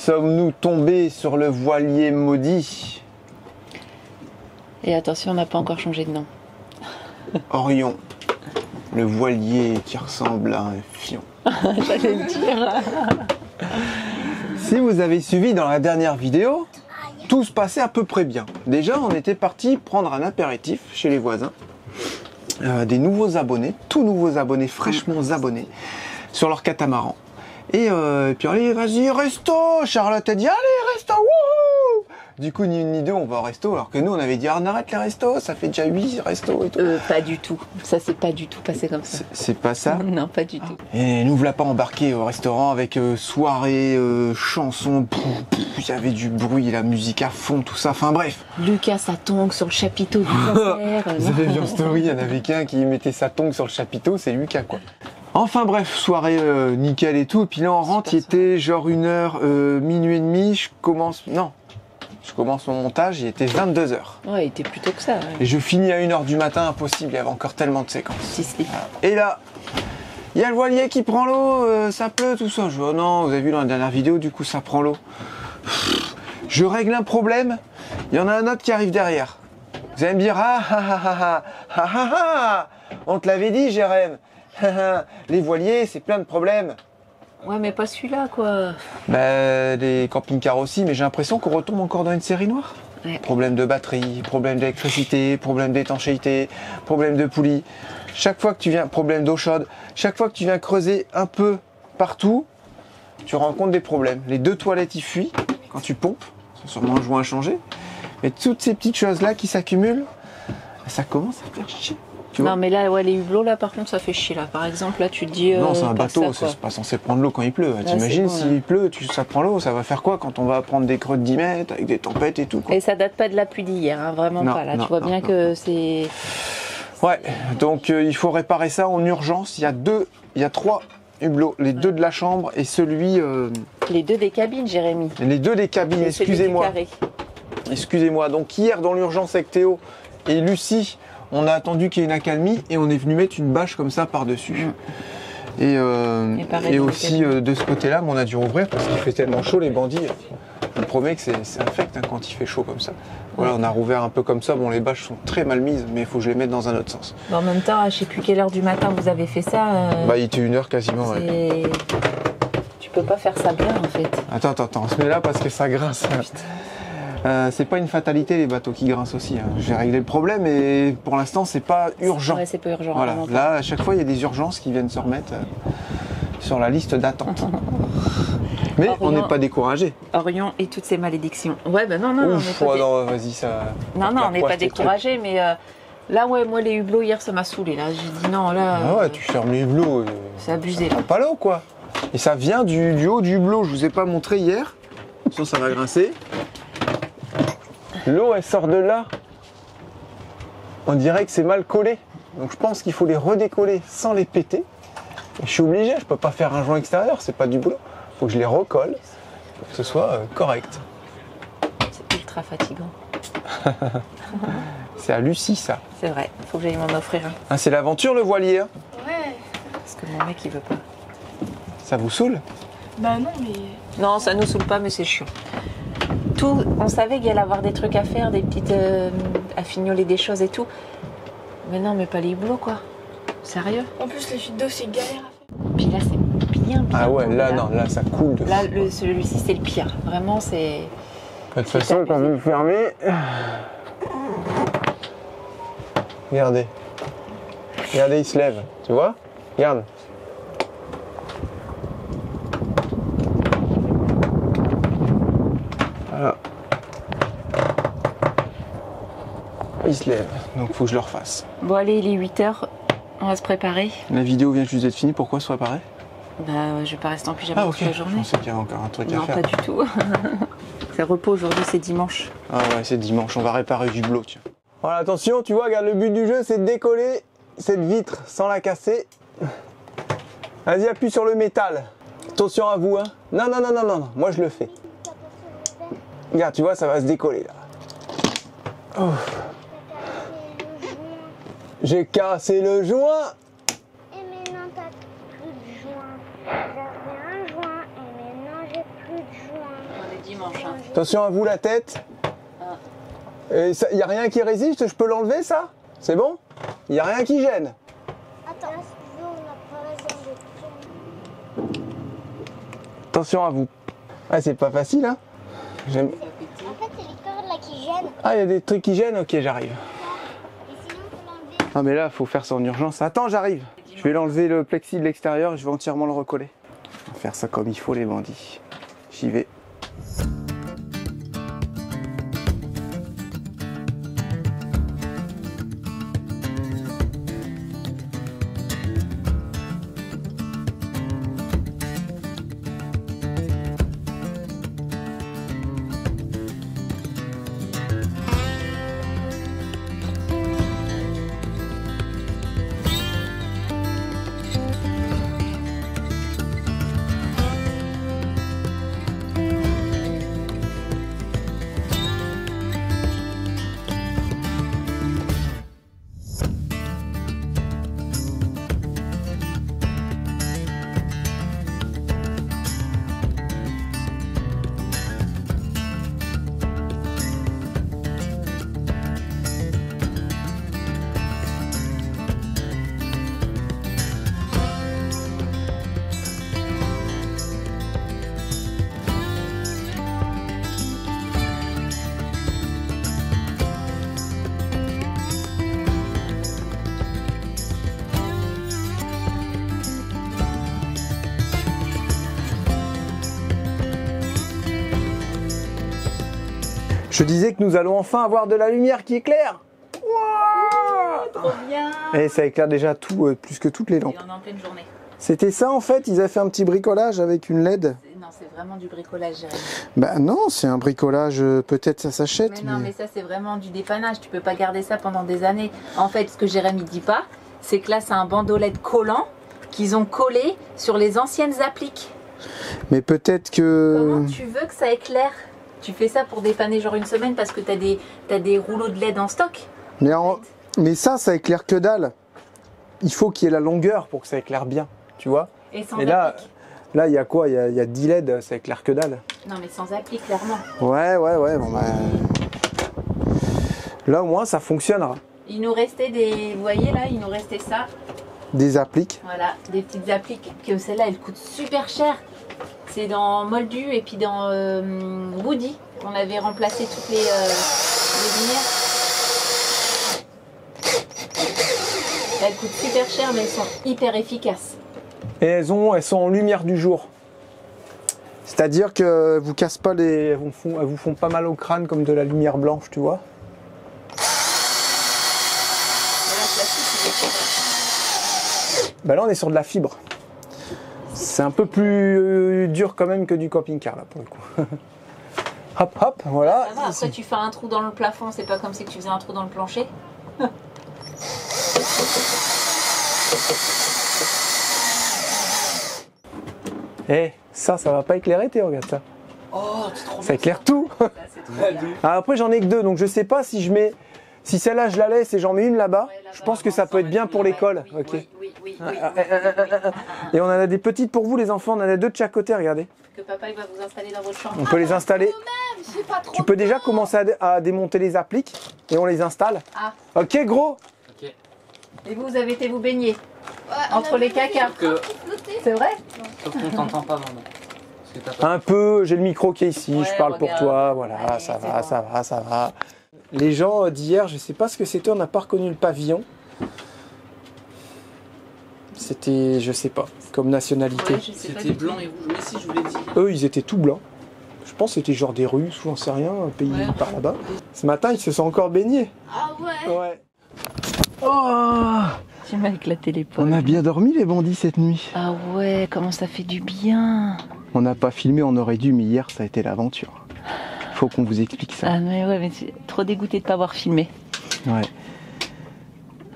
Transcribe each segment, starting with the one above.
Sommes-nous tombés sur le voilier maudit? Et attention, on n'a pas encore changé de nom. Orion, le voilier qui ressemble à un fion. J'allais le dire. Si vous avez suivi dans la dernière vidéo, tout se passait à peu près bien. Déjà, on était parti prendre un apéritif chez les voisins. Des nouveaux abonnés, tout nouveaux abonnés, fraîchement abonnés, sur leur catamaran. Et puis allez, vas-y, resto. Charlotte a dit, allez, resto, wouhou. Du coup, ni une ni deux, on va au resto, alors que nous, on avait dit, ah, on arrête les restos, ça fait déjà 8 restos et tout. Pas du tout. Ça s'est pas du tout passé comme ça. C'est pas ça? Non, pas du tout. Et nous voilà pas embarqués au restaurant avec soirée, chansons, il y avait du bruit, la musique à fond, tout ça, enfin bref. Lucas, sa tongue sur le chapiteau du concert. Vous avez vu en story, il y en avait qu'un qui mettait sa tongue sur le chapiteau, c'est Lucas quoi. Enfin bref, soirée nickel et tout, et puis là on rentre, il était genre 1h, minuit et demi, je commence mon montage, il était 22h. Ouais, il était plutôt que ça. Ouais. Et je finis à 1h du matin, impossible, il y avait encore tellement de séquences. Si. Et là, il y a le voilier qui prend l'eau, ça pleut, tout ça. Je dis, oh non, vous avez vu dans la dernière vidéo, du coup ça prend l'eau. Je règle un problème, il y en a un autre qui arrive derrière. Vous allez me dire, on te l'avait dit, Jérém. Les voiliers, c'est plein de problèmes. Ouais, mais pas celui-là, quoi. Bah, les camping-cars aussi, mais j'ai l'impression qu'on retombe encore dans une série noire. Ouais. Problème de batterie, problème d'électricité, problème d'étanchéité, problème de poulie. Chaque fois que tu viens, problème d'eau chaude, chaque fois que tu viens creuser un peu partout, tu rencontres des problèmes. Les 2 toilettes, ils fuient quand tu pompes. C'est sûrement un joint à changer. Mais toutes ces petites choses-là qui s'accumulent, ça commence à faire chier. Non, mais là, ouais, les hublots, là, par contre, ça fait chier, là. Par exemple, là, tu te dis... non, c'est un bateau, c'est pas censé prendre l'eau quand il pleut. T'imagines, s'il pleut, ça prend l'eau, ça va faire quoi quand on va prendre des creux de 10 mètres, avec des tempêtes et tout, quoi. Et ça date pas de la pluie d'hier, hein, vraiment non, pas. Là, non, tu vois bien que c'est... Ouais, donc il faut réparer ça en urgence. Il y a 3 hublots, les 2 de la chambre et celui... Les 2 des cabines, Jérémy. Les 2 des cabines, excusez-moi. Excusez-moi, donc hier, dans l'urgence avec Théo et Lucie, on a attendu qu'il y ait une accalmie et on est venu mettre une bâche comme ça par-dessus. Et aussi de ce côté-là, on a dû rouvrir parce qu'il fait tellement chaud, les bandits. Je vous promets que c'est infect hein, quand il fait chaud comme ça. Voilà, on a rouvert un peu comme ça. Bon, les bâches sont très mal mises, mais il faut que je les mette dans un autre sens. En même temps, je sais plus quelle heure du matin vous avez fait ça. Bah, il était 1h quasiment. Ouais. Tu peux pas faire ça bien en fait. Attends, on se met là parce que ça grince. C'est pas une fatalité les bateaux qui grincent aussi. Hein. J'ai réglé le problème et pour l'instant c'est pas urgent. Ouais, c'est pas urgent. Voilà. Là, à chaque fois il y a des urgences qui viennent se remettre sur la liste d'attente. Mais Orion, on n'est pas découragé. Orion et toutes ses malédictions. Ouais, ben non, Ouf, non, vas-y, ça. Non, on n'est pas découragé, mais là, ouais, moi les hublots hier ça m'a saoulé. Là, j'ai dit non, là. Ah ouais, tu fermes les hublots. C'est abusé. Ça pas l'eau quoi. Et ça vient du haut du hublot. Je vous ai pas montré hier. Sinon ça va grincer. L'eau elle sort de là. On dirait que c'est mal collé. Donc je pense qu'il faut les redécoller sans les péter. Et je suis obligé, je peux pas faire un joint extérieur, c'est pas du boulot. Faut que je les recolle pour que ce soit correct. C'est ultra fatigant. C'est à Lucie ça. C'est vrai, faut que j'aille m'en offrir un. Ah, c'est l'aventure le voilier. Hein. Ouais. Parce que mon mec il veut pas. Ça vous saoule? Bah non mais... Non, ça nous saoule pas mais c'est chiant. Tout, on savait qu'il y allait avoir des trucs à faire, des petites... à fignoler des choses et tout. Mais non, mais pas les hublots quoi. Sérieux? En plus les fuites d'eau c'est galère à faire. Puis là c'est bien. Ah ouais, là non, là ça coule de là, celui-ci c'est le pire. Vraiment c'est... De toute façon, quand vous le fermez... Regardez. Regardez, il se lève. Tu vois? Regarde. Voilà. Il se lève. Donc faut que je le refasse. Bon allez, il est 8h. On va se préparer. La vidéo vient juste d'être finie. Pourquoi se préparer? Bah je vais pas rester en pyjama toute la journée. Je pensais qu'il y avait encore un truc à faire. Non, pas du tout. C'est repos aujourd'hui, c'est dimanche. Ah ouais, c'est dimanche. On va réparer du hublot, tiens. Voilà, attention, tu vois, regarde, le but du jeu, c'est de décoller cette vitre sans la casser. Vas-y, appuie sur le métal. Attention à vous, hein. Non, moi je le fais. Regarde, tu vois, ça va se décoller, là. Oh. J'ai cassé le joint. Et maintenant, t'as plus de joint. J'avais un joint et maintenant, j'ai plus de joint. manche. Hein. Attention à vous la tête. Il n'y a rien qui résiste, je peux l'enlever ça? C'est bon? Il n'y a rien qui gêne. Attends, on n'a pas raison de... Attention à vous. Ah, c'est pas facile, hein? En fait, c'est les cordes là qui gênent. Ah, il y a des trucs qui gênent? Ok, j'arrive. Et sinon, il faut l'enlever. Ah, mais là, il faut faire ça en urgence. Attends, j'arrive. Je vais l'enlever le plexi de l'extérieur et je vais entièrement le recoller. On va faire ça comme il faut, les bandits. J'y vais. Je disais que nous allons enfin avoir de la lumière qui éclaire. Wow, trop bien. Et ça éclaire déjà tout, plus que toutes les lampes. Et on est en pleine journée. C'était ça en fait, ils avaient fait un petit bricolage avec une LED. Non, c'est vraiment du bricolage, Jérémy. Bah non, c'est un bricolage, peut-être ça s'achète. Mais non, mais ça c'est vraiment du dépannage, tu peux pas garder ça pendant des années. En fait, ce que Jérémy dit pas, c'est que là c'est un bandeau LED collant qu'ils ont collé sur les anciennes appliques. Mais peut-être que... Comment tu veux que ça éclaire? Tu fais ça pour dépanner genre une semaine parce que t'as des rouleaux de LED en stock? Mais ça éclaire que dalle. Il faut qu'il y ait la longueur pour que ça éclaire bien, tu vois. Et sans Et là, applique. il y a quoi? Il y a 10 LED, ça éclaire que dalle. Non mais sans applique, clairement. Ouais, bon bah... Là au moins ça fonctionnera. Il nous restait des... Vous voyez là, il nous restait ça. Des appliques. Voilà, des petites appliques. Que celle-là, elle coûte super cher. C'est dans Moldu et puis dans Woody qu'on avait remplacé toutes les lumières. Elles coûtent super cher mais elles sont hyper efficaces. Et elles sont en lumière du jour. C'est-à-dire que vous cassent pas les... Elles vous font pas mal au crâne comme de la lumière blanche, tu vois. Bah là on est sur de la fibre. C'est un peu plus dur quand même que du camping-car là pour le coup. Hop hop, voilà. Ça va, après tu fais un trou dans le plafond, c'est pas comme si tu faisais un trou dans le plancher. Eh, ça va pas éclairer Théo, regarde ça. Oh, c'est trop bien. Ça éclaire tout. Ça, c'est trop bien. Ah, après j'en ai que deux, donc je sais pas si je mets... Si celle-là je la laisse et j'en mets une là-bas, Ouais, là-bas, je pense que ça peut être bien pour l'école. Oui, Ok. oui. Et on en a des petites pour vous les enfants, on en a deux de chaque côté, regardez. Que papa il va vous installer dans votre chambre. On peut les installer. C'est pas trop. Tu peux déjà commencer à démonter les appliques et on les installe. Ah, Ok gros. et vous avez été vous baigner Ouais, entre les cacas. Que... C'est vrai? Sauf qu'on t'entend pas, maman. Parce que t'as pas... Un peu, j'ai le micro qui est ici, Ouais, je parle pour regarde. toi, voilà, Allez, ça c'est va, bon. ça va, ça va. Les gens d'hier, je sais pas ce que c'était, on n'a pas reconnu le pavillon. C'était, je sais pas, comme nationalité. Ouais, je sais pas C'était du tout. blanc et rouge. Mais si, je vous l'ai dit. Eux, ils étaient tout blancs. Je pense que c'était genre des Russes ou j'en sais rien, un pays Ouais. par là-bas. Ce matin, ils se sont encore baignés. Ah ouais. Ouais. Oh, Tu m'as éclaté les on a bien dormi les bandits cette nuit. Ah ouais, comment ça fait du bien. On n'a pas filmé, on aurait dû, mais hier, ça a été l'aventure. Faut qu'on vous explique ça. Ah mais ouais, mais c'est trop dégoûté de pas avoir filmé. Ouais.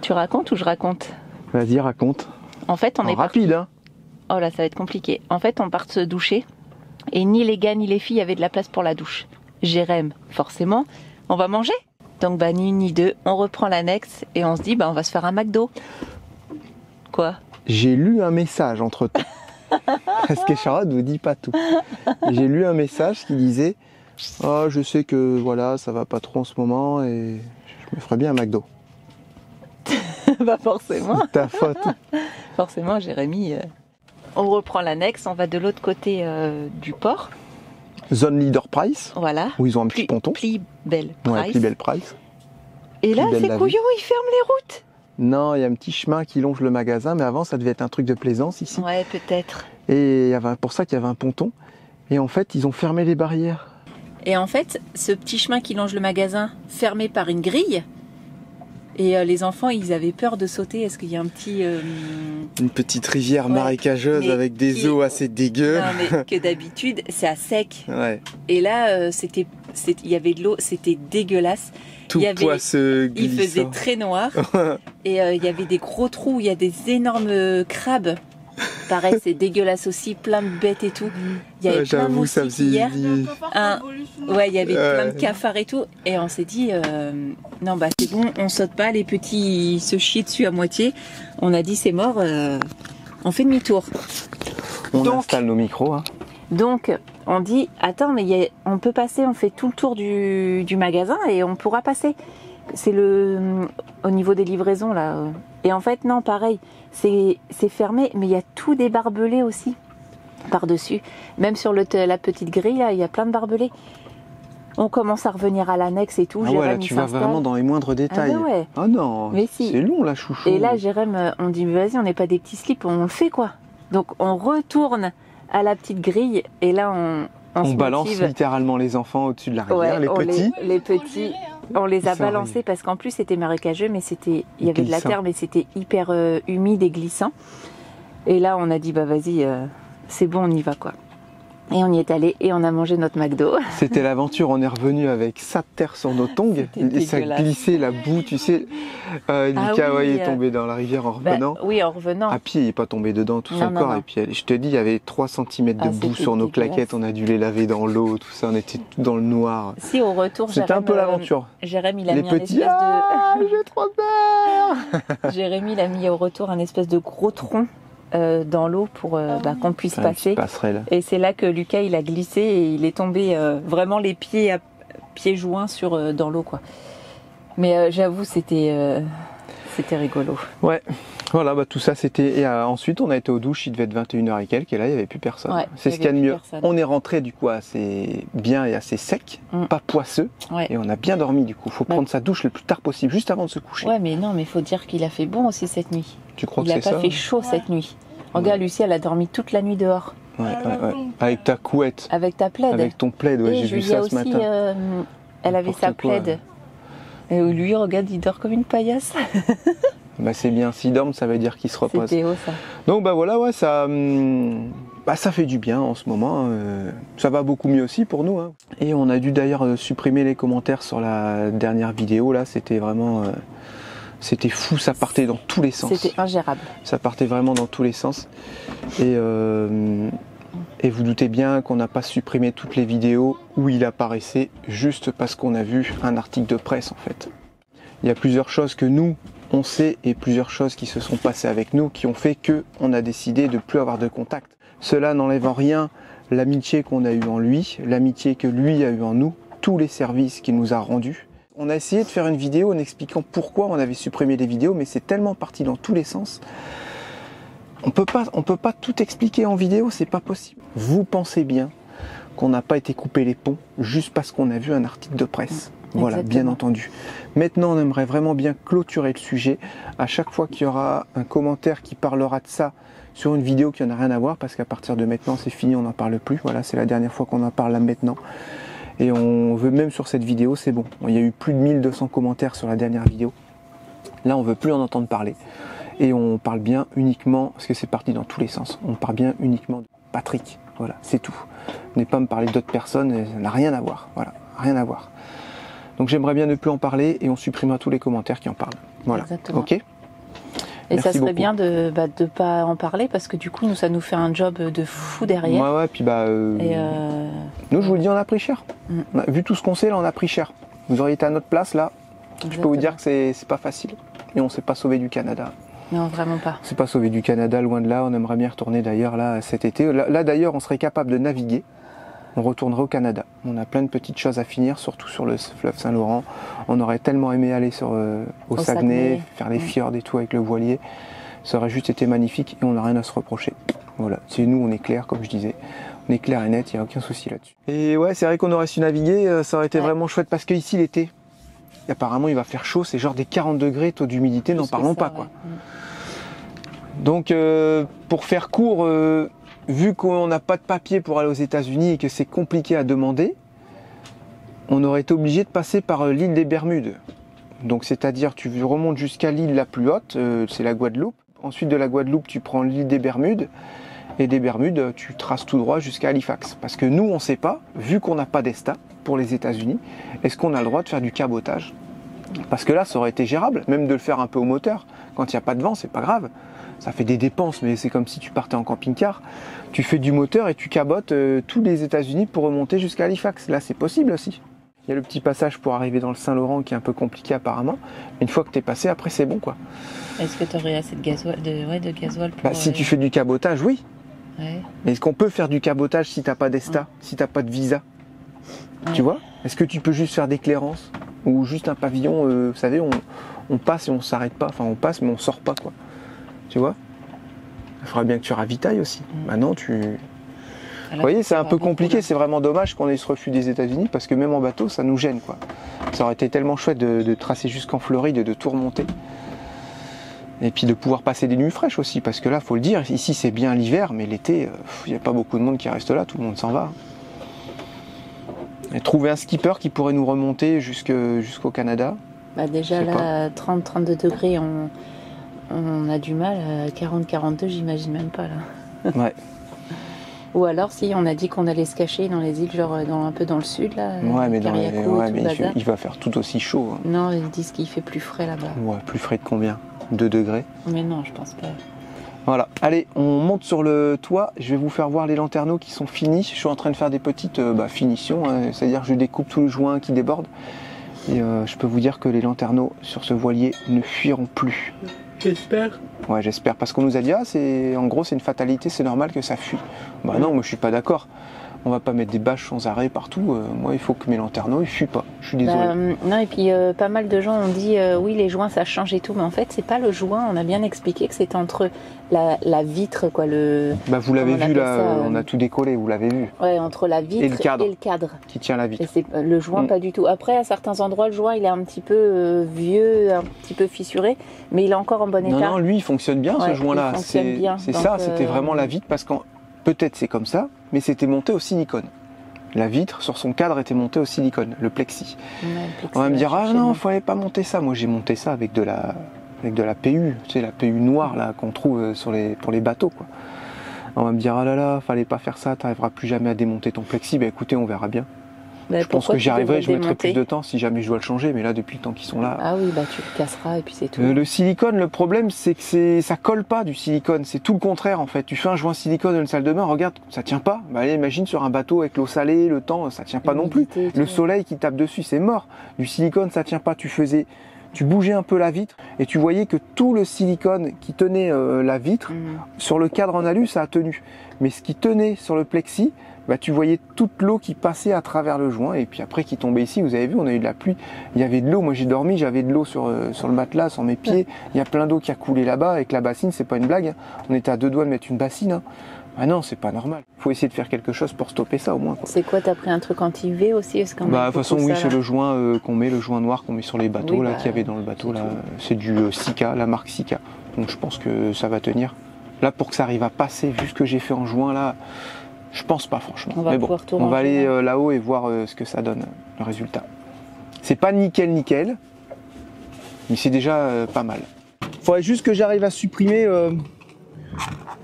Tu racontes ou je raconte? Vas-y, raconte. En fait, on est Rapide, hein. Oh là, ça va être compliqué. En fait, on part se doucher et ni les gars ni les filles avaient de la place pour la douche. Jérém, forcément, on va manger. Donc bah ni une ni deux, on reprend l'annexe et on se dit bah on va se faire un McDo. Quoi? J'ai lu un message entre temps. Parce que Charlotte ne vous dit pas tout. J'ai lu un message qui disait Ah, je sais que voilà, ça va pas trop en ce moment et je me ferais bien un McDo. Bah forcément. C'est ta faute. Forcément, Jérémy. On reprend l'annexe, on va de l'autre côté du port. Zone Leader Price, Voilà. où ils ont un petit ponton. Plus belle Ouais, price. plus belle Price. Et là, Plus belle c'est la vie. couillon, ils ferment les routes. Non, il y a un petit chemin qui longe le magasin, mais avant ça devait être un truc de plaisance ici. Ouais, peut-être. Et il y avait pour ça qu'il y avait un ponton. Et en fait, ils ont fermé les barrières. Et en fait, ce petit chemin qui longe le magasin, fermé par une grille, et les enfants, ils avaient peur de sauter. Est-ce qu'il y a un petit... Une petite rivière Ouais, marécageuse mais avec des qui- eaux assez dégueu. Non, mais que d'habitude, c'est à sec. Ouais, Et là, il y avait de l'eau, c'était dégueulasse. tout Il y avait- poisseux, Il faisait glissant. très noir. Et il y avait des gros trous, il y a des énormes crabes. Pareil, c'est dégueulasse aussi, plein de bêtes et tout. Il y avait Ouais, plein de j'avoue, ça moustiques faisait hier. Un- Un... Ouais, il y avait plein Ouais. de cafards et tout. Et on s'est dit, non, bah c'est bon, on saute pas, les petits ils se chient dessus à moitié. On a dit, c'est mort, on fait demi-tour. On Donc- installe nos micros. Hein. Donc, on dit, attends, mais on peut passer, on fait tout le tour du magasin et on pourra passer. C'est au niveau des livraisons, là. Et en fait, non, pareil, c'est fermé, mais il y a tout des barbelés aussi, par-dessus. Même sur la petite grille, là, il y a plein de barbelés. On commence à revenir à l'annexe et tout. Ah ouais, là Jérém, il tu vas s'installe. vraiment dans les moindres détails. Ah ouais. Ah non, Mais si. c'est long là, chouchou. Et là, Jérém, on dit, vas-y, on n'est pas des petits slips, on le fait, quoi. Donc, on retourne à la petite grille, et là, on se on balance motive. littéralement les enfants au-dessus de la rivière, Ouais, les on petits. les petits, on les a Ils sont balancés arrivés. parce qu'en plus c'était marécageux, mais il y avait de la Glissant. terre, mais c'était hyper humide et glissant. Et là, on a dit bah vas-y, c'est bon, on y va quoi. Et on y est allé et on a mangé notre McDo. C'était l'aventure, on est revenu avec ça de terre sur nos tongs C'était et ça dégueulasse. glissait, la boue, tu sais. Lucas oui, est tombé dans la rivière en Bah, revenant. oui, en revenant. À pied, il n'est pas tombé dedans, tout Non, son non, corps. non. Et puis, je te dis, il y avait 3 cm de Ah, boue c'était sur nos dégueulasse. claquettes. On a dû les laver dans l'eau, tout ça. On était tout dans le noir. Si au retour, C'était un peu l'aventure. Jérémy, il a Les mis petits, un espèce ah, j'ai trop peur. Jérémy, il a mis au retour un espèce de gros tronc dans l'eau pour qu'on puisse Faire une petite passer. passerelle. Et c'est là que Lucas, il a glissé et il est tombé vraiment les pieds joints dans l'eau, quoi. Mais j'avoue, c'était rigolo. Ouais, voilà, bah, tout ça c'était. Et ensuite, on a été aux douches, il devait être 21h et quelques, et là, il n'y avait plus personne. Ouais, C'est il y ce qu'il y a de avait mieux. plus personne. On est rentré du coup assez bien et assez sec, pas poisseux, Ouais. et on a bien dormi du coup. Faut Ouais. prendre sa douche le plus tard possible, juste avant de se coucher. Ouais, mais non, mais faut dire qu'il a fait bon aussi cette nuit. Tu crois Il que n'a c'est pas ça? fait chaud cette nuit. Regarde, Lucie, elle a dormi toute la nuit dehors Ouais, ouais, ouais. Avec ta couette, avec ta plaid. avec ton plaid, ouais, Et j'ai vu Julia ça aussi, ce matin. elle avait sa N'importe quoi. plaid. Et lui, regarde, il dort comme une paillasse. Bah c'est bien, s'il dorme, ça veut dire qu'il se repose. C'était haut, ça. Donc bah voilà, ouais, ça, ça fait du bien en ce moment. Ça va beaucoup mieux aussi pour nous. Hein. Et on a dû d'ailleurs supprimer les commentaires sur la dernière vidéo. Là, c'était vraiment, c'était fou. Ça partait dans tous les sens. C'était ingérable. Ça partait vraiment dans tous les sens. Et vous doutez bien qu'on n'a pas supprimé toutes les vidéos où il apparaissait juste parce qu'on a vu un article de presse en fait. Il y a plusieurs choses que nous on sait et plusieurs choses qui se sont passées avec nous qui ont fait que on a décidé de plus avoir de contact. Cela n'enlève en rien l'amitié qu'on a eue en lui, l'amitié que lui a eue en nous, tous les services qu'il nous a rendus. On a essayé de faire une vidéo en expliquant pourquoi on avait supprimé les vidéos, mais c'est tellement parti dans tous les sens. On peut pas tout expliquer en vidéo, c'est pas possible. Vous pensez bien qu'on n'a pas été coupé les ponts juste parce qu'on a vu un article de presse. Voilà, Exactement. bien entendu. Maintenant, on aimerait vraiment bien clôturer le sujet. À chaque fois qu'il y aura un commentaire qui parlera de ça sur une vidéo qui n'en a rien à voir, parce qu'à partir de maintenant, c'est fini, on n'en parle plus. Voilà, c'est la dernière fois qu'on en parle là maintenant. Et on veut même sur cette vidéo, c'est bon. Il y a eu plus de 1200 commentaires sur la dernière vidéo. Là, on veut plus en entendre parler. Et on parle bien uniquement, parce que c'est parti dans tous les sens, on parle bien uniquement de Patrick. Voilà, c'est tout. Venez pas me parler d'autres personnes, ça n'a rien à voir. Voilà, rien à voir. Donc j'aimerais bien ne plus en parler et on supprimera tous les commentaires qui en parlent. Voilà, Exactement. ok. Et Merci ça serait beaucoup. bien de pas en parler parce que du coup, nous, ça nous fait un job de fou derrière. Ouais, puis Et nous, je vous le dis, on a pris cher. Mm. On a- vu tout ce qu'on sait, là, on a pris cher. Vous auriez été à notre place, là, je peux vous dire que c'est pas facile. Et on s'est pas sauvé du Canada. Non, vraiment pas. On s'est pas sauvé du Canada, loin de là. On aimerait bien retourner d'ailleurs là cet été. Là d'ailleurs, on serait capable de naviguer. on retournerait au Canada. On a plein de petites choses à finir, surtout sur le fleuve Saint-Laurent. On aurait tellement aimé aller au Saguenay, faire les fjords et tout avec le voilier. Ça aurait juste été magnifique et on n'a rien à se reprocher. Voilà, c'est nous, on est clair, comme je disais. On est clair et net, il n'y a aucun souci là-dessus. Et ouais, c'est vrai qu'on aurait su naviguer, ça aurait été vraiment chouette parce qu'ici l'été, apparemment il va faire chaud, c'est genre des 40 degrés, taux d'humidité, n'en parlons pas quoi. Donc pour faire court, vu qu'on n'a pas de papier pour aller aux États-Unis et que c'est compliqué à demander, on aurait été obligé de passer par l'île des Bermudes. Donc c'est-à-dire tu remontes jusqu'à l'île la plus haute, c'est la Guadeloupe. Ensuite de la Guadeloupe, tu prends l'île des Bermudes. Et des Bermudes, tu traces tout droit jusqu'à Halifax. Parce que nous, on ne sait pas, vu qu'on n'a pas d'ESTA pour les États-Unis, est-ce qu'on a le droit de faire du cabotage? Parce que là, ça aurait été gérable, même de le faire un peu au moteur. Quand il n'y a pas de vent, c'est pas grave. Ça fait des dépenses, mais c'est comme si tu partais en camping-car. Tu fais du moteur et tu cabotes tous les États-Unis pour remonter jusqu'à Halifax. Là, c'est possible aussi. Il y a le petit passage pour arriver dans le Saint-Laurent qui est un peu compliqué apparemment. Mais une fois que tu es passé, après, c'est bon quoi. Est-ce que tu aurais assez de gasoil pour... Si tu fais du cabotage, oui. Ouais. Est-ce qu'on peut faire du cabotage si t'as pas d'ESTA, si t'as pas de visa? Tu vois? Est-ce que tu peux juste faire des clairances? Ou juste un pavillon, vous savez, on passe et on s'arrête pas. Enfin, on passe mais on sort pas, quoi. Tu vois? Il faudrait bien que tu ravitailles aussi. Maintenant, vous voyez, c'est un peu compliqué. C'est vraiment dommage qu'on ait ce refus des États-Unis parce que même en bateau, ça nous gêne, quoi. Ça aurait été tellement chouette de tracer jusqu'en Floride et de tout remonter. Et puis de pouvoir passer des nuits fraîches aussi, parce que là, faut le dire, ici c'est bien l'hiver, mais l'été, il n'y a pas beaucoup de monde qui reste là, tout le monde s'en va. Et trouver un skipper qui pourrait nous remonter jusqu'au Canada. Bah déjà là, 30-32 degrés, on a du mal, à 40-42, j'imagine même pas là. Ouais. Ou alors si on a dit qu'on allait se cacher dans les îles, genre un peu dans le sud là. Ouais, mais, mais il va faire tout aussi chaud. Hein. Non, ils disent qu'il fait plus frais là-bas. Ouais, plus frais de combien? 2 degrés. Mais non, je pense pas. Voilà, allez, on monte sur le toit. Je vais vous faire voir les lanterneaux qui sont finis. Je suis en train de faire des petites finitions, hein, c'est-à-dire que je découpe tous les joints qui débordent. Et je peux vous dire que les lanterneaux sur ce voilier ne fuiront plus. J'espère. Ouais, j'espère, parce qu'on nous a dit, en gros c'est une fatalité, c'est normal que ça fuit. Bah non, moi je suis pas d'accord. On va pas mettre des bâches sans arrêt partout. Moi, il faut que mes lanterneaux, ils fuient pas. Je suis désolé. Non, et puis pas mal de gens ont dit oui, les joints ça change et tout, mais en fait, c'est pas le joint. On a bien expliqué que c'est entre la vitre, quoi. Vous l'avez vu là, on a tout décollé, vous l'avez vu. Ouais, entre la vitre et le cadre. Qui tient la vitre. Et c'est le joint, pas du tout. Après, à certains endroits, le joint, il est un petit peu vieux, un petit peu fissuré, mais il est encore en bon état. Non, lui, il fonctionne bien, ce joint-là. C'est ça, c'était vraiment la vitre, parce que peut-être c'est comme ça, mais c'était monté au silicone. La vitre sur son cadre était montée au silicone, le plexi. Ouais, on va me dire, ah non, il fallait pas monter ça. Moi j'ai monté ça avec de la PU, tu sais, la PU noire là qu'on trouve pour les bateaux, quoi. On va me dire, ah là là, fallait pas faire ça, t'arriveras plus jamais à démonter ton plexi. Écoutez, on verra bien. Je pense que j'y arriverai, je mettrai plus de temps si jamais je dois le changer, mais là depuis le temps qu'ils sont là. Ah oui, tu le casseras et puis c'est tout. Le silicone, le problème c'est que ça colle pas du silicone, c'est tout le contraire en fait. Tu fais un joint silicone dans une salle de bain, regarde, ça tient pas. Allez, imagine sur un bateau avec l'eau salée, le temps, ça tient pas non plus. Le soleil qui tape dessus, c'est mort. Du silicone, ça tient pas. Tu bougeais un peu la vitre et tu voyais que tout le silicone qui tenait la vitre, sur le cadre en alu, ça a tenu. Mais ce qui tenait sur le plexi, tu voyais toute l'eau qui passait à travers le joint et puis après qui tombait ici. Vous avez vu, on a eu de la pluie, il y avait de l'eau. Moi j'ai dormi, j'avais de l'eau sur le matelas, sur mes pieds. Il y a plein d'eau qui a coulé là-bas avec la bassine, c'est pas une blague. On était à 2 doigts de mettre une bassine. Hein. Ah non, c'est pas normal. Faut essayer de faire quelque chose pour stopper ça au moins. C'est quoi, t'as pris un truc anti-UV aussi? De toute façon, oui, c'est le joint qu'on met, le joint noir qu'on met sur les bateaux, qu'il y avait dans le bateau. Là, c'est du Sika, la marque Sika. Donc je pense que ça va tenir. Là, pour que ça arrive à passer, vu ce que j'ai fait en juin, là, je pense pas franchement. Mais bon, on va aller là-haut et voir ce que ça donne, le résultat. C'est pas nickel, mais c'est déjà pas mal. Faudrait juste que j'arrive à supprimer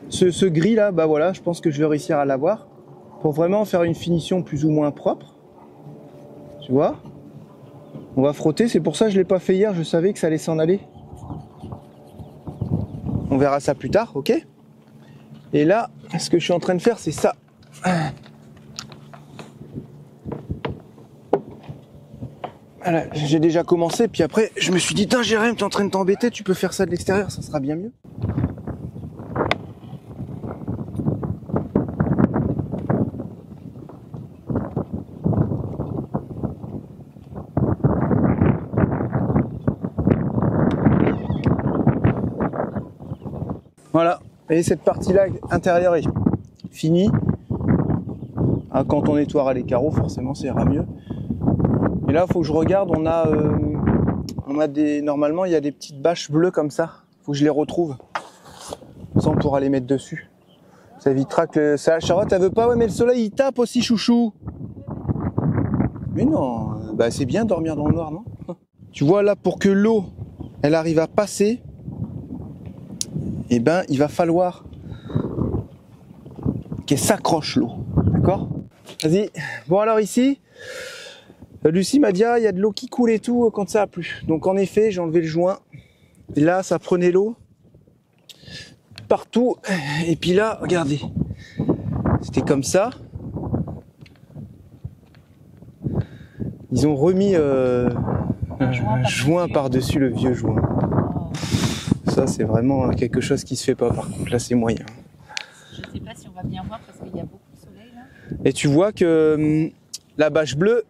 ce gris là, voilà, je pense que je vais réussir à l'avoir pour vraiment faire une finition plus ou moins propre. Tu vois? On va frotter, c'est pour ça que je l'ai pas fait hier, je savais que ça allait s'en aller. On verra ça plus tard, ok? Et là, ce que je suis en train de faire, c'est ça. Voilà, j'ai déjà commencé, puis après, je me suis dit, Jérém, tu es en train de t'embêter, tu peux faire ça de l'extérieur, ça sera bien mieux. Voilà. Et cette partie-là intérieure est finie. Ah, quand on nettoiera les carreaux, forcément, ça ira mieux. Et là, il faut que je regarde. On a des. Normalement, il y a des petites bâches bleues comme ça. Faut que je les retrouve. Ça, on pourra les mettre dessus. Ça évitera que ça. Charlotte, elle veut pas. Ouais, mais le soleil, il tape aussi, chouchou. Mais non. Bah, c'est bien de dormir dans le noir, non? Tu vois là, pour que l'eau, elle arrive à passer, eh ben, il va falloir qu'elle s'accroche l'eau. D'accord? Vas-y. Bon, alors ici, Lucie m'a dit, ah, il y a de l'eau qui coule et tout quand ça a plu. Donc, en effet, j'ai enlevé le joint. Et là, ça prenait l'eau partout. Et puis là, regardez. C'était comme ça. Ils ont remis un joint par-dessus le vieux joint. Ça, c'est vraiment quelque chose qui se fait pas, par contre. Là, c'est moyen. Je sais pas si on va bien voir parce qu'il y a beaucoup de soleil là. Et tu vois que la bâche bleue,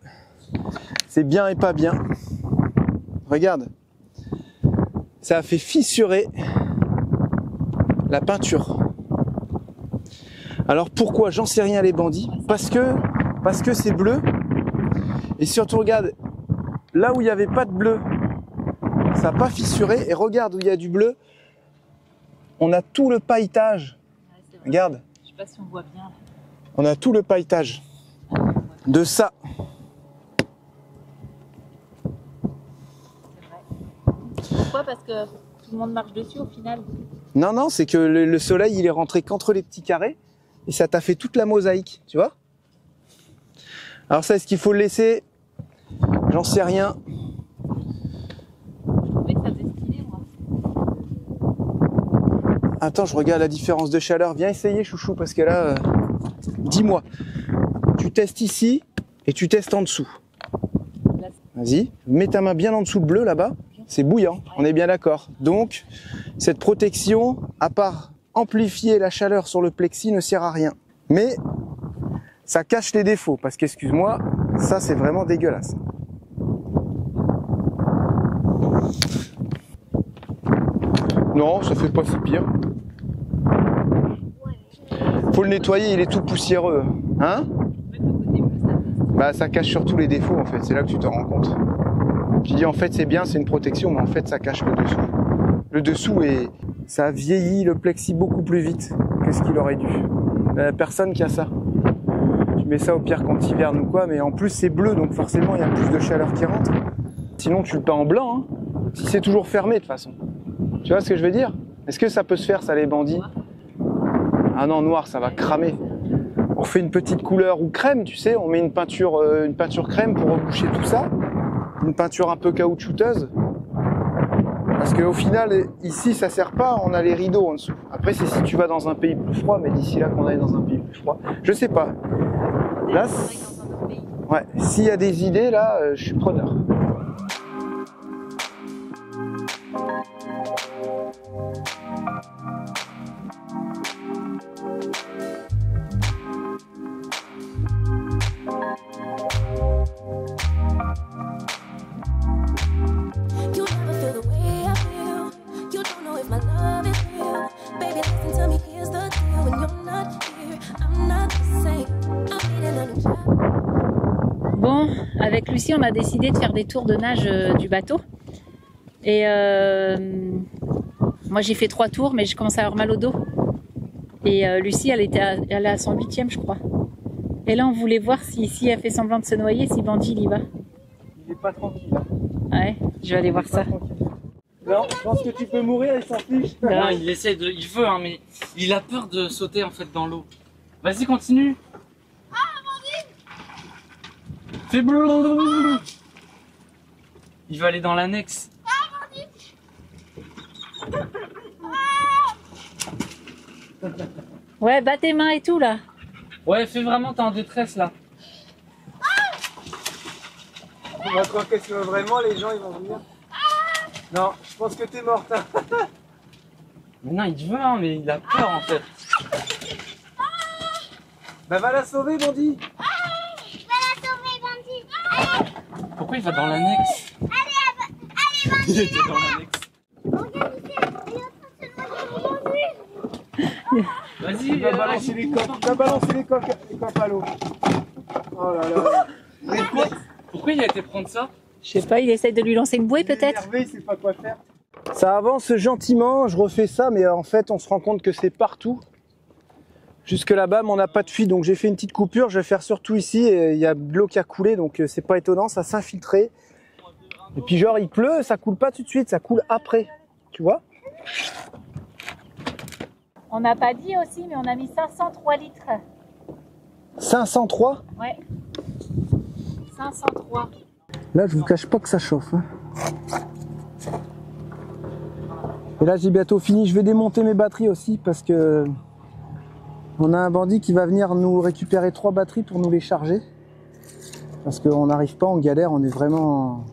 c'est bien et pas bien. Regarde. Ça a fait fissurer la peinture. Alors pourquoi? J'en sais rien, les bandits. Parce que c'est bleu. Et surtout, regarde, là où il n'y avait pas de bleu, ça n'a pas fissuré. Et regarde où il y a du bleu, on a tout le pailletage. Ouais, regarde. Je sais pas si on voit bien. Là. On a tout le pailletage de ça. Pourquoi? Parce que tout le monde marche dessus au final. Non, non, c'est que le soleil, il est rentré qu'entre les petits carrés et ça t'a fait toute la mosaïque, tu vois? Alors ça, est-ce qu'il faut le laisser? J'en sais rien. Je trouvais que ça faisait stylé, moi. Attends, je regarde la différence de chaleur. Viens essayer, chouchou, parce que là, dis-moi. Tu testes ici et tu testes en dessous. Vas-y, mets ta main bien en dessous le bleu, là-bas. C'est bouillant, on est bien d'accord. Donc, cette protection, à part amplifier la chaleur sur le plexi, ne sert à rien. Mais ça cache les défauts, parce qu'excuse-moi, ça c'est vraiment dégueulasse. Non, ça fait pas si pire. Faut le nettoyer, il est tout poussiéreux. Hein? Bah ça cache surtout les défauts en fait, c'est là que tu te rends compte. Tu dis en fait c'est bien, c'est une protection, mais en fait ça cache le dessous. Le dessous, et ça vieillit le plexi beaucoup plus vite que ce qu'il aurait dû. Personne qui a ça. Tu mets ça au pire quand il hiverne ou quoi, mais en plus c'est bleu, donc forcément il y a plus de chaleur qui rentre. Sinon tu le peins en blanc, hein, si c'est toujours fermé de toute façon. Tu vois ce que je veux dire? Est-ce que ça peut se faire ça les bandits? Ah non, noir, ça va cramer. On fait une petite couleur ou crème, tu sais, on met une peinture crème pour reboucher tout ça. Une peinture un peu caoutchouteuse. Parce qu'au final, ici, ça sert pas, on a les rideaux en dessous. Après, c'est si tu vas dans un pays plus froid, mais d'ici là qu'on aille dans un pays plus froid, je sais pas. Là, ouais, s'il y a des idées, là, je suis preneur. Bon, avec Lucie, on a décidé de faire des tours de nage du bateau. Et moi, j'ai fait 3 tours, mais je commence à avoir mal au dos. Et Lucie, elle est à son 8e, je crois. Et là, on voulait voir si elle fait semblant de se noyer, si Bandit il y va. Il est pas tranquille. Hein. Ouais, je vais aller voir ça. Non, je pense que tu peux mourir, il s'en fiche. Non, il essaie de... Il veut, hein, mais il a peur de sauter en fait dans l'eau. Vas-y, continue. Fais blablabla. Il veut aller dans l'annexe. Ouais, bats tes mains et tout là. Ouais, fais vraiment, t'es en détresse là. On va croire que c'est vraiment, les gens ils vont venir. Non, je pense que t'es morte. Hein. Mais non, il veut, hein, mais il a peur en fait. Bah va la sauver, Bandit. Pourquoi il va dans l'annexe? Allez, Il était dans l'annexe. regarde, il est en train de se noyer. Vas-y, Il va balancer les coques. Il va balancer les coques à l'eau. Oh là là. Pourquoi il a été prendre ça? Je sais pas, il essaye de lui lancer une bouée peut-être. Énervé, il sait pas quoi faire. Ça avance gentiment, je refais ça, mais en fait on se rend compte que c'est partout. Jusque là-bas, mais on n'a pas de fuite, donc j'ai fait une petite coupure, je vais faire surtout ici, et il y a de l'eau qui a coulé, donc c'est pas étonnant, ça s'infiltrait. Et puis genre il pleut, ça coule pas tout de suite, ça coule après, tu vois. On n'a pas dit aussi, mais on a mis 503 litres. 503. Ouais. 503. Là je vous cache pas que ça chauffe. Hein. Et là j'ai bientôt fini, je vais démonter mes batteries aussi parce que on a un bandit qui va venir nous récupérer 3 batteries pour nous les charger. Parce qu'on n'arrive pas, on galère, on est vraiment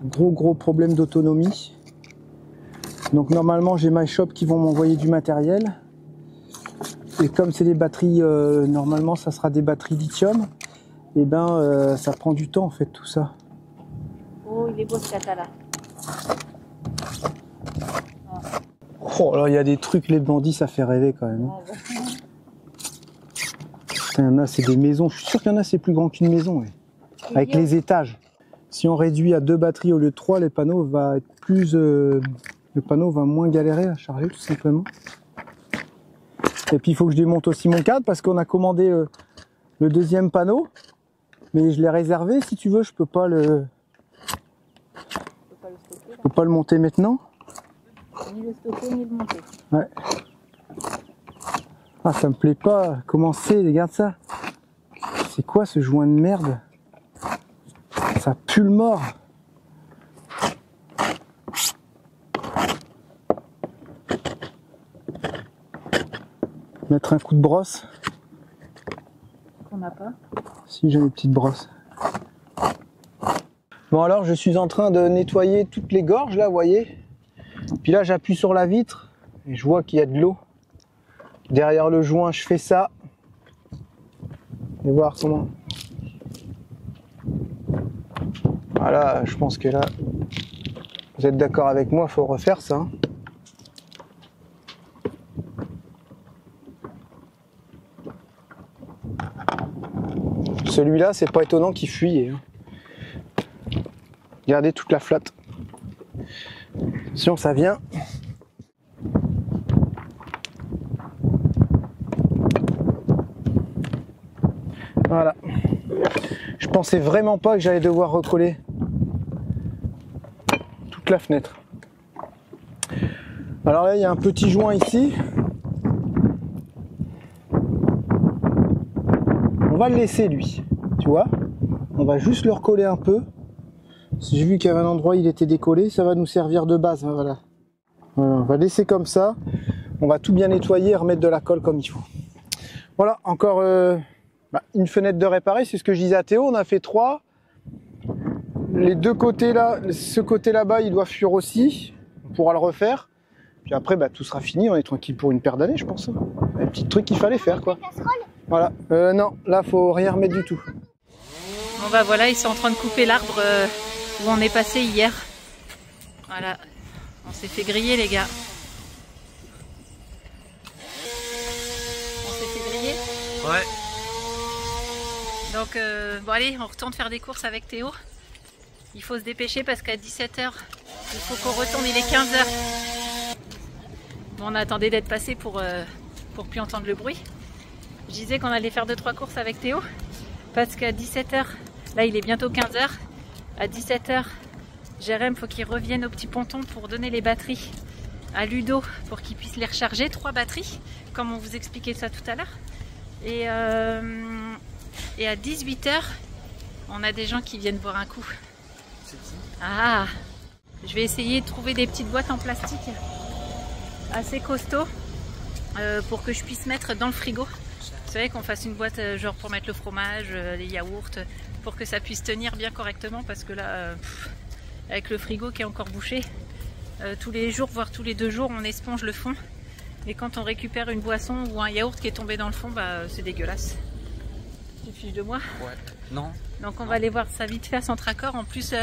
en gros problème d'autonomie. Donc normalement j'ai MyShop qui vont m'envoyer du matériel. Et comme c'est des batteries, normalement ça sera des batteries lithium, et ben ça prend du temps en fait tout ça. Oh, il est beau ce cata là. Oh là, il y a des trucs, les bandits, ça fait rêver quand même. Putain, il y en a, c'est des maisons. Je suis sûr qu'il y en a, c'est plus grand qu'une maison. Ouais. Avec les étages. Si on réduit à 2 batteries au lieu de 3, les panneaux va être plus. Le panneau va moins galérer à charger, tout simplement. Et puis il faut que je démonte aussi mon cadre parce qu'on a commandé le 2e panneau. Mais je l'ai réservé. Si tu veux, je peux pas le. Je peux pas le monter maintenant. Ni le stocker, ni le monter. Ouais. Ah, ça me plaît pas. Comment c'est, regarde ça. C'est quoi ce joint de merde? Ça pue le mort. Mettre un coup de brosse. Qu'on n'a pas. Si j'ai une petite brosse. Bon alors, je suis en train de nettoyer toutes les gorges là, vous voyez. Puis là, j'appuie sur la vitre et je vois qu'il y a de l'eau. Derrière le joint, je fais ça. Et voir comment. Voilà, je pense que là, vous êtes d'accord avec moi, il faut refaire ça. Celui-là, c'est pas étonnant qu'il fuit. Regardez toute la flotte. Attention, ça vient. Voilà. Je pensais vraiment pas que j'allais devoir recoller toute la fenêtre. Alors là, il y a un petit joint ici. On va le laisser lui, tu vois. On va juste le recoller un peu. J'ai vu qu'il y avait un endroit il était décollé, ça va nous servir de base. Hein, voilà. Voilà, on va laisser comme ça. On va tout bien nettoyer et remettre de la colle comme il faut. Voilà, encore une fenêtre de réparer, c'est ce que je disais à Théo. On a fait 3. Les 2 côtés là, ce côté là-bas, il doit fuir aussi. On pourra le refaire. Puis après, tout sera fini. On est tranquille pour une paire d'années, je pense. Un petit truc qu'il fallait faire, quoi. Voilà. Non, là, faut rien remettre du tout. Bon bah voilà, ils sont en train de couper l'arbre où on est passé hier. Voilà, on s'est fait griller les gars. On s'est fait griller. Ouais. Donc bon allez, on retourne faire des courses avec Théo. Il faut se dépêcher parce qu'à 17h, il faut qu'on retourne, il est 15h. Bon, on attendait d'être passé pour plus entendre le bruit. Je disais qu'on allait faire 2-3 courses avec Théo parce qu'à 17h, là il est bientôt 15h, à 17h, Jérém, faut qu'il revienne au petit ponton pour donner les batteries à Ludo pour qu'il puisse les recharger, 3 batteries, comme on vous expliquait ça tout à l'heure. Et à 18h, on a des gens qui viennent boire un coup. Ah, je vais essayer de trouver des petites boîtes en plastique assez costauds pour que je puisse mettre dans le frigo. Vous savez, qu'on fasse une boîte genre pour mettre le fromage, les yaourts, pour que ça puisse tenir bien correctement parce que là, avec le frigo qui est encore bouché, tous les jours, voire tous les 2 jours, on esponge le fond. Et quand on récupère une boisson ou un yaourt qui est tombé dans le fond, c'est dégueulasse. Tu te fiches de moi? Ouais. Non. Donc on va aller voir ça vite fait à Centracor. En plus,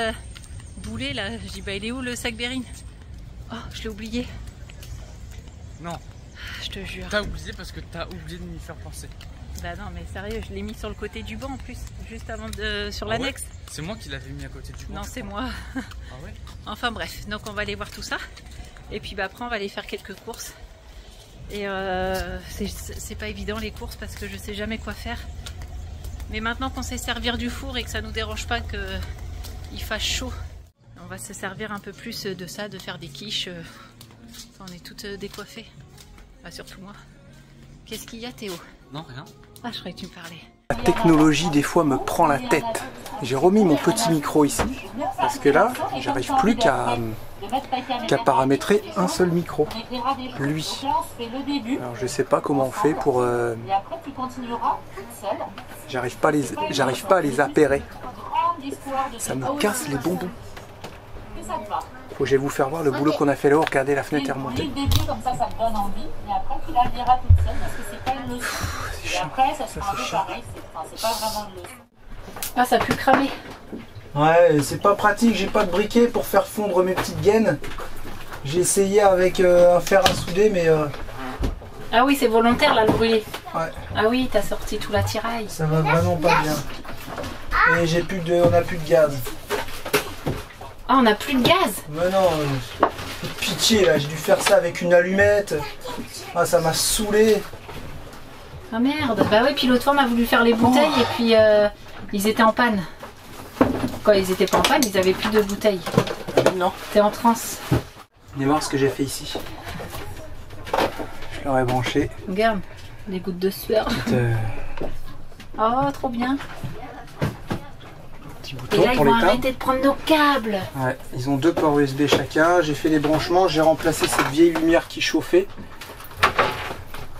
Boulet, là, je dis, il est où le sac Bérine? Oh, je l'ai oublié. Non. Je te jure. T'as oublié parce que t'as oublié de m'y faire penser. Bah non mais sérieux, je l'ai mis sur le côté du banc en plus, juste avant de... sur l'annexe. Ouais, c'est moi qui l'avais mis à côté du banc. Non c'est moi. Ah ouais. Enfin bref, donc on va aller voir tout ça. Et puis bah, après on va aller faire quelques courses. Et c'est pas évident les courses parce que je sais jamais quoi faire. Mais maintenant qu'on sait servir du four et que ça nous dérange pas qu'il fasse chaud, on va se servir un peu plus de ça, de faire des quiches. On est toutes décoiffées. Enfin, surtout moi. Qu'est-ce qu'il y a Théo? Non, rien. Ah, je croyais que tu me parlais. La technologie des fois me prend la tête. J'ai remis mon petit micro ici parce que là j'arrive plus qu'à paramétrer un seul micro, lui. Alors je sais pas comment on fait pour... J'arrive pas à les appairer. Ça me casse les bonbons. Faut que je vais vous faire voir le boulot qu'on a fait là-haut. Regardez, la fenêtre est remontée. C'est chiant. Ça c'est chiant. Ah, ça a pu cramer. Ouais, c'est pas pratique, j'ai pas de briquet pour faire fondre mes petites gaines. J'ai essayé avec un fer à souder, mais... Ah oui, c'est volontaire là, le brûler. Ouais. Ah oui, t'as sorti tout l'attirail. Ça va vraiment pas bien. Et on a plus de gaz. Ah, on n'a plus de gaz. Mais non, pitié là, j'ai dû faire ça avec une allumette. Ah, ça m'a saoulé. Ah merde. Bah oui, puis l'autre fois on a voulu faire les bouteilles et puis ils étaient en panne. Quand ils étaient pas en panne, ils avaient plus de bouteilles. Non. T'es en transe. Venez voir ce que j'ai fait ici. Je leur ai branché. Regarde, les gouttes de sueur. Oh, trop bien. Petit Et bouton là, ils pour vont l'éteindre. arrêter de prendre nos câbles. Ouais, ils ont 2 ports USB chacun. J'ai fait les branchements, j'ai remplacé cette vieille lumière qui chauffait.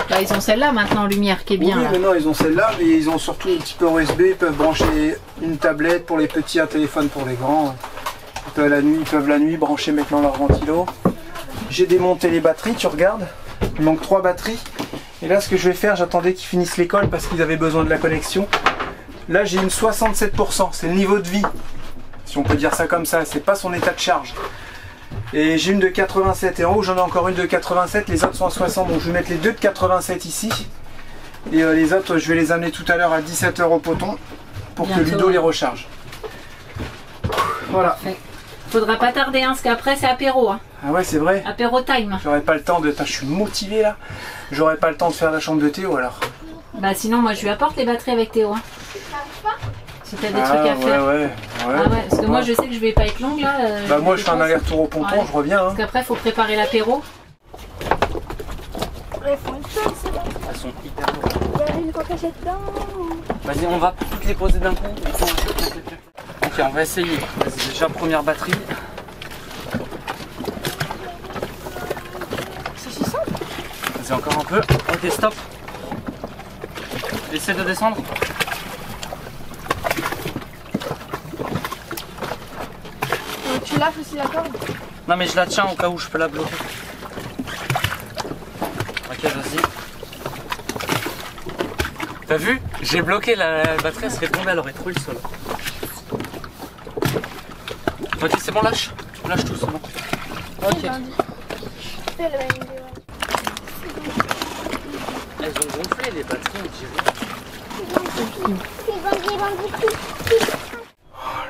Là, ils ont celle-là maintenant, lumière, qui est bien. Oui, là. maintenant ils ont celle-là, mais ils ont surtout un petit port USB. Ils peuvent brancher une tablette pour les petits, un téléphone pour les grands. Ils peuvent la nuit brancher maintenant leur ventilo. J'ai démonté les batteries, tu regardes. Il manque 3 batteries. Et là, ce que je vais faire, j'attendais qu'ils finissent l'école parce qu'ils avaient besoin de la connexion. Là, j'ai une 67%. C'est le niveau de vie, si on peut dire ça comme ça. C'est pas son état de charge. Et j'ai une de 87 et en haut j'en ai encore une de 87, les autres sont à 60, donc je vais mettre les deux de 87 ici. Et les autres je vais les amener tout à l'heure à 17 h au poton pour bientôt, que Ludo les recharge. Voilà. Faudra pas tarder, hein, parce qu'après c'est apéro. Hein. Ah ouais, c'est vrai. Apéro time. J'aurais pas le temps de... Je suis motivé là. J'aurais pas le temps de faire la chambre de Théo alors. Bah sinon moi je lui apporte les batteries avec Théo. Hein. Si t'as des trucs à faire. Ouais. Ah ouais, parce que moi je sais que je vais pas être longue là. Bah moi je fais un aller-retour au ponton, ouais. Je reviens. Hein. Parce qu'après faut préparer l'apéro. Elles font une peur, c'est bon. Elles sont hyper lourdes. Il y avait une coquette dedans. Vas-y, on va toutes les poser d'un coup. Ok, on va essayer. Vas-y, déjà première batterie. C'est si simple. Vas-y, encore un peu. Ok, stop. Essaie de descendre. Tu lâches aussi la corde. Non mais je la tiens au cas où je peux la bloquer. Ok, vas-y. T'as vu? J'ai bloqué la batterie, elle serait tombée, elle aurait trouvé le sol. Ok, c'est bon, lâche. Lâche tout, c'est bon. Ok. Elles ont gonflé les batteries, on dirait.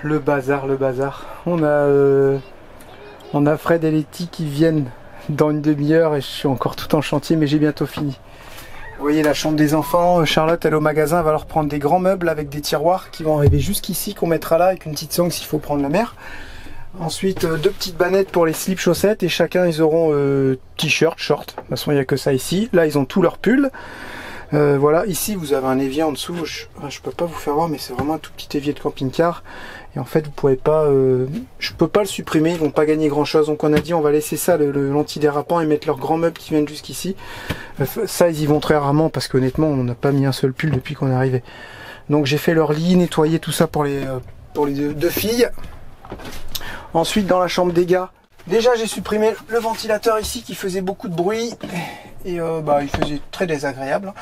Le bazar. On a Fred et Letty qui viennent dans une demi-heure et je suis encore tout en chantier, mais j'ai bientôt fini. Vous voyez la chambre des enfants, Charlotte elle est au magasin, elle va leur prendre des grands meubles avec des tiroirs qui vont arriver jusqu'ici, qu'on mettra là avec une petite sangle s'il faut prendre la mer. Ensuite 2 petites bannettes pour les slips chaussettes et chacun ils auront t-shirt, short. De toute façon il n'y a que ça ici. Là ils ont tous leurs pulls. Voilà, ici vous avez un évier en dessous, je peux pas vous faire voir mais c'est vraiment un tout petit évier de camping-car et en fait vous pouvez pas, je peux pas le supprimer, ils vont pas gagner grand chose, donc on a dit on va laisser ça l'antidérapant et mettre leurs grands meubles qui viennent jusqu'ici. Ça ils y vont très rarement parce qu'honnêtement on n'a pas mis un seul pull depuis qu'on est arrivé. Donc j'ai fait leur lit, nettoyer tout ça pour les 2 filles. Ensuite dans la chambre des gars, déjà j'ai supprimé le ventilateur ici qui faisait beaucoup de bruit et il faisait très désagréable.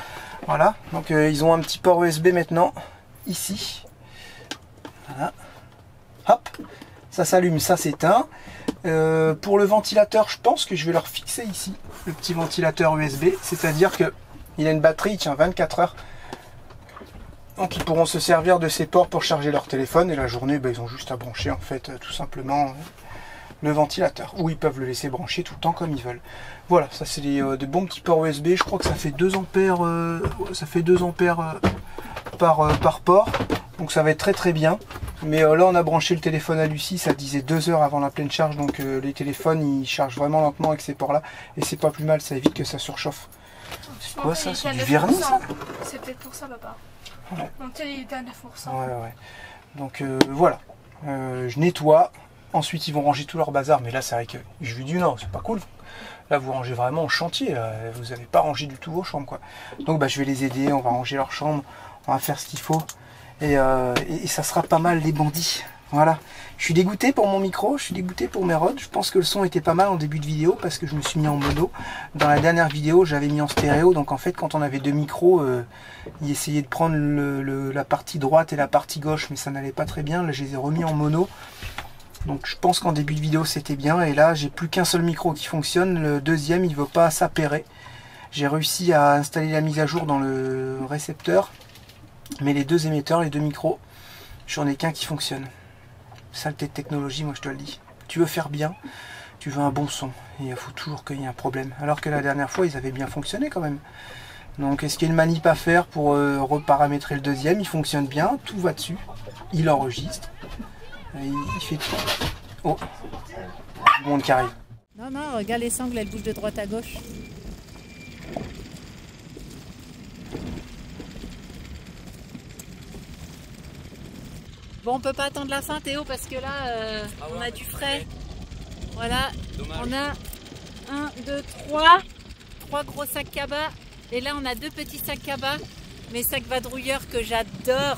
Voilà, donc ils ont un petit port USB maintenant ici. Voilà. Hop, ça s'allume, ça s'éteint. Pour le ventilateur, je pense que je vais leur fixer ici. le petit ventilateur USB, c'est-à-dire que il a une batterie, il tient 24 heures. Donc ils pourront se servir de ces ports pour charger leur téléphone et la journée, ils ont juste à brancher en fait tout simplement le ventilateur. Ou ils peuvent le laisser brancher tout le temps comme ils veulent. Voilà, ça c'est des bons petits ports USB. Je crois que ça fait 2 ampères, par port. Donc ça va être très très bien. Mais là on a branché le téléphone à Lucie, ça disait 2 heures avant la pleine charge. Donc les téléphones ils chargent vraiment lentement avec ces ports là. Et c'est pas plus mal, ça évite que ça surchauffe. C'est quoi ça? C'est du vernis ça? C'est peut-être pour ça papa. Ouais. Mon tel il était à 9%. Ouais. Donc voilà, je nettoie. Ensuite ils vont ranger tout leur bazar. Mais là c'est vrai que je lui dis non, c'est pas cool. Là vous rangez vraiment en chantier. Vous n'avez pas rangé du tout vos chambres quoi. Donc je vais les aider, on va ranger leur chambre, on va faire ce qu'il faut. Et ça sera pas mal les bandits. Voilà. Je suis dégoûté pour mon micro, je suis dégoûté pour mes rods. Je pense que le son était pas mal en début de vidéo parce que je me suis mis en mono. Dans la dernière vidéo, j'avais mis en stéréo. Donc en fait, quand on avait 2 micros, il essayait de prendre la partie droite et la partie gauche, mais ça n'allait pas très bien. Là, je les ai remis en mono. Donc je pense qu'en début de vidéo, c'était bien. Et là, j'ai plus qu'un seul micro qui fonctionne. Le deuxième, il ne veut pas s'appairer. J'ai réussi à installer la mise à jour dans le récepteur. Mais les 2 émetteurs, les 2 micros, j'en ai qu'un qui fonctionne. Saleté de technologie, moi je te le dis. Tu veux faire bien, tu veux un bon son. Et il faut toujours qu'il y ait un problème. Alors que la dernière fois, ils avaient bien fonctionné quand même. Donc est-ce qu'il y a une manip à faire pour reparamétrer le deuxième? Il fonctionne bien, tout va dessus. Il enregistre. Et il fait tout. Oh, le monde qui arrive. Non, regarde les sangles, elles bougent de droite à gauche. Bon, on peut pas attendre la fin, Théo, parce que là, on a du frais. Voilà, dommage. On a 1, 2, 3 gros sacs cabas. Et là, on a 2 petits sacs cabas, mes sacs vadrouilleurs que j'adore.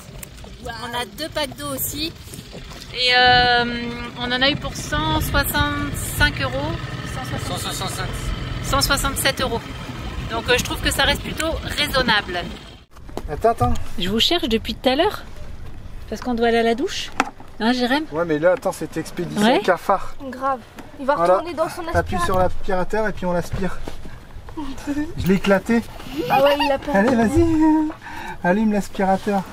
On a 2 packs d'eau aussi. Et on en a eu pour 165 euros. 167 euros. Donc je trouve que ça reste plutôt raisonnable. Attends. Je vous cherche depuis tout à l'heure. Parce qu'on doit aller à la douche. Hein, Jérém? Ouais, mais là, attends, c'est expédition cafard. Grave. Il va retourner dans son aspirateur. Appuie sur l'aspirateur et puis on l'aspire. Je l'ai éclaté. Ah ouais, il a peur. Allez, vas-y. Allume l'aspirateur.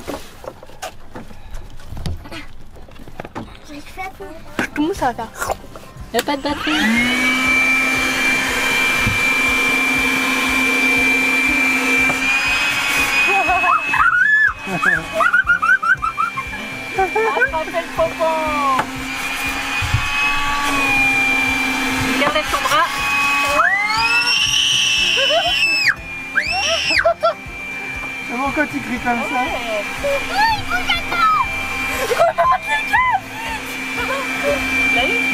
Comment ça va faire? Il n'y a pas de batterie. Attrapez le pompon. Il enlève ton bras. Mais pourquoi tu cries comme ça?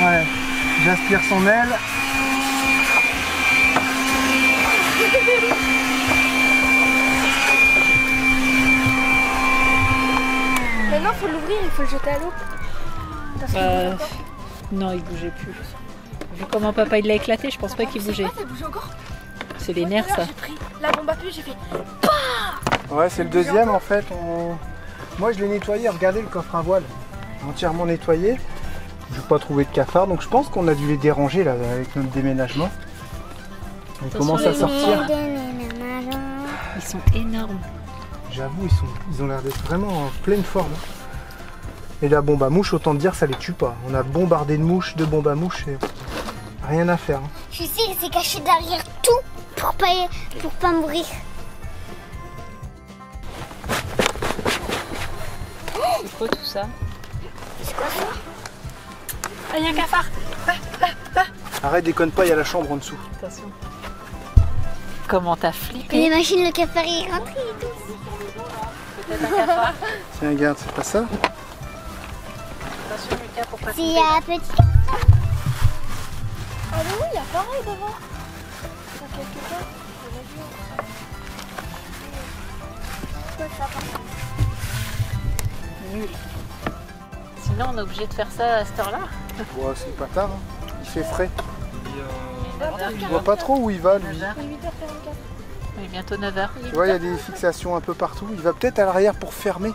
Ouais, j'aspire son aile. Maintenant, faut l'ouvrir, il faut le jeter à l'eau. Non, il bougeait plus. Vu comment papa il l'a éclaté, je pense pas qu'il bougeait. Ça bouge encore. C'est les nerfs, ça. J'ai pris la bombe à pluie, j'ai fait. Ouais, c'est le deuxième en fait. Moi, je l'ai nettoyé. Regardez le coffre à voile, entièrement nettoyé. Je n'ai pas trouvé de cafard, donc je pense qu'on a dû les déranger là avec notre déménagement. Ils commencent à sortir. Ils sont énormes. J'avoue, ils ont l'air d'être vraiment en pleine forme. Et la bombe à mouche, autant te dire, ça les tue pas. On a bombardé de mouches, de bombes à mouches, et rien à faire. Je sais, il s'est caché derrière tout pour pas mourir. C'est quoi tout ça? C'est quoi ça? Ah, il y a un cafard. Arrête, déconne pas, il y a la chambre en dessous. Attention. Comment t'as Et flippé? les machines, le cafard il est rentré et tout. Peut-être un cafard. Tiens, regarde, c'est pas ça? Attention Lucas pour pas S'il y a un petit cafard. Ah, mais oui, il y a pareil devant. Il y a quelque part. Je l'ai vu. Quoi, ça part? nul. Sinon on est obligé de faire ça à cette heure-là. Ouais, c'est pas tard, hein. Il fait frais. Je 8h44. vois pas trop où il va lui. 8h44. Oui, bientôt 9h. Tu vois, il y a des fixations un peu partout. Il va peut-être à l'arrière pour fermer.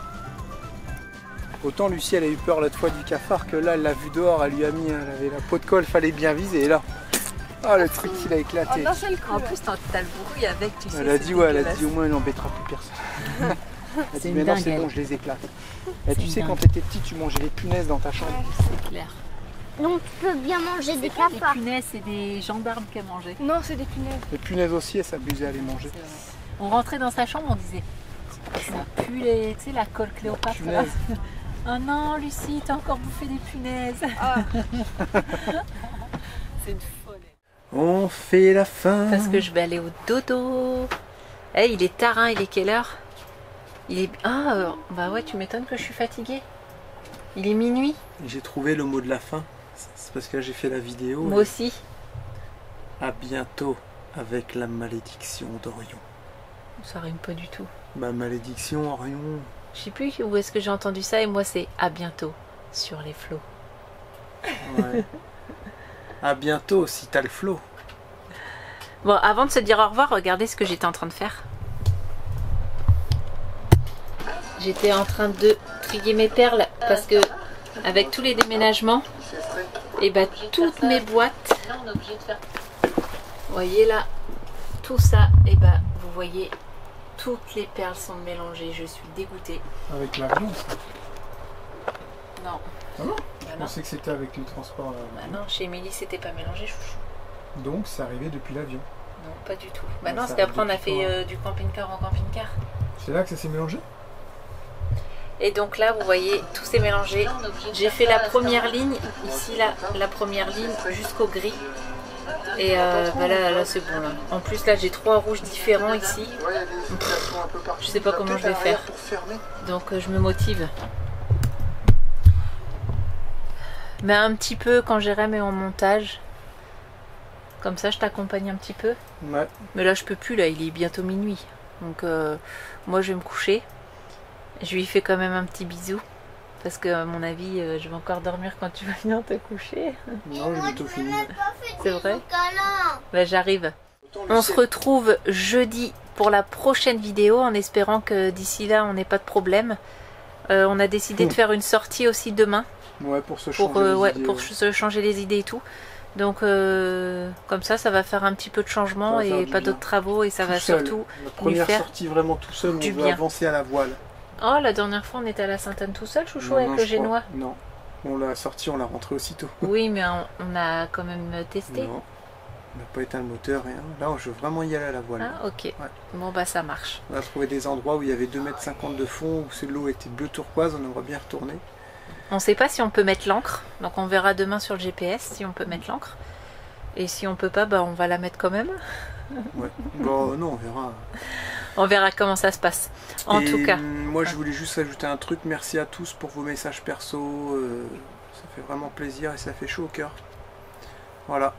Autant Lucie, elle a eu peur l'autre fois du cafard que là, elle l'a vu dehors, elle lui a mis, elle avait la peau de colle, fallait bien viser. Et là, Ah, le truc, il a En éclaté. un seul coup. En plus, t'as le bruit avec, tu sais. Elle a c'est dit, ouais, elle a dégueulasse. dit au moins, elle n'embêtera plus personne. Elle a C'est dit, une mais non, dingue, c'est elle. bon, je les éclate. Et tu une sais, dingue. quand t'étais petit, tu mangeais les punaises dans ta chambre. C'est clair. Donc tu peux bien manger des Des cafards. punaises, c'est des gendarmes qui a mangé. Non, c'est des punaises. Les punaises aussi, elles s'abusaient à les manger. C'est vrai. On rentrait dans sa chambre, on disait ça pue les, tu sais, la colle Cléopâtre. là. Punaise. Oh non, Lucie, t'as encore bouffé des punaises. Ah, C'est une folle. On fait la fin. Parce que je vais aller au dodo. Eh, il est tard, hein, il est quelle heure? Il est. Ah, bah ouais, tu m'étonnes que je suis fatiguée. Il est minuit. J'ai trouvé le mot de la fin. C'est parce que là, j'ai fait la vidéo. Moi aussi. À bientôt avec la malédiction d'Orion. Ça rime pas du tout. Bah, malédiction, Orion. Je sais plus où est-ce que j'ai entendu ça et moi c'est à bientôt sur les flots. Ouais. À bientôt si t'as le flow. Bon, avant de se dire au revoir, regardez ce que j'étais en train de faire. J'étais en train de trier mes perles parce que avec tous les déménagements, et bah toutes mes boîtes, vous voyez là, tout ça, et bah vous voyez, toutes les perles sont mélangées. Je suis dégoûtée. Avec l'avion, ça. Non. Ah non Bah Je non. pensais que c'était avec le transport. Bah non, chez Émilie c'était pas mélangé, chouchou. Donc, c'est arrivé depuis l'avion. Non, pas du tout. Bah Ouais, non, ça parce qu'après on a arrive depuis fait du camping-car en camping-car. C'est là que ça s'est mélangé? Et donc là, vous voyez, tout s'est mélangé. J'ai fait la première ligne, ici là, la première ligne jusqu'au gris. Et bah là c'est bon là. En plus là, j'ai 3 rouges différents ici. Je sais pas comment je vais faire. Donc je me motive. Mais un petit peu quand j'irai mais en montage. Comme ça, je t'accompagne un petit peu. Ouais. Mais là, je peux plus, là, il est bientôt minuit. Donc, moi, je vais me coucher. Je lui fais quand même un petit bisou. Parce que, à mon avis, je vais encore dormir quand tu vas venir te coucher. Non, j'ai bientôt fini. C'est vrai? Bah, j'arrive. On se retrouve jeudi pour la prochaine vidéo, en espérant que d'ici là, on n'ait pas de problème. On a décidé de faire une sortie aussi demain. Ouais, pour se Pour, changer les ouais, idées, pour ouais. se changer les idées et tout. Donc comme ça va faire un petit peu de changement Ça va faire et du pas bien. d'autres travaux et ça Tout va seul. surtout La première faire sortie vraiment tout seul, on du veut bien. avancer à la voile. Oh, la dernière fois on était à la Sainte-Anne tout seul, chouchou, Non, avec non, le je crois- génois. Non, on l'a sorti, on l'a rentré aussitôt. Oui, mais on a quand même testé. Non, on n'a pas éteint le moteur, rien. Là, je veux vraiment y aller à la voile. Ah, ok. Bon, bah ça marche. On a trouvé des endroits où il y avait 2,50 m de fond, où l'eau était bleu turquoise, on aimerait bien retourner. On sait pas si on peut mettre l'encre, donc on verra demain sur le GPS si on peut mettre l'encre. Et si on peut pas, bah on va la mettre quand même. Ouais. Bon, non, on verra. On verra comment ça se passe. En Et, tout cas, moi, je voulais juste ajouter un truc. Merci à tous pour vos messages perso. Ça fait vraiment plaisir et ça fait chaud au cœur. Voilà.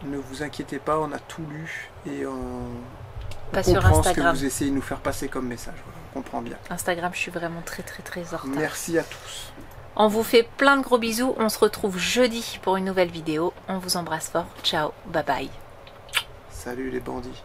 Ne vous inquiétez pas, on a tout lu et on pas sur comprend ce que Instagram. vous essayez de nous faire passer comme message. Voilà, on comprend bien. Instagram, je suis vraiment très en retard. Merci à tous. On vous fait plein de gros bisous. On se retrouve jeudi pour une nouvelle vidéo. On vous embrasse fort. Ciao, bye bye. Salut les bandits.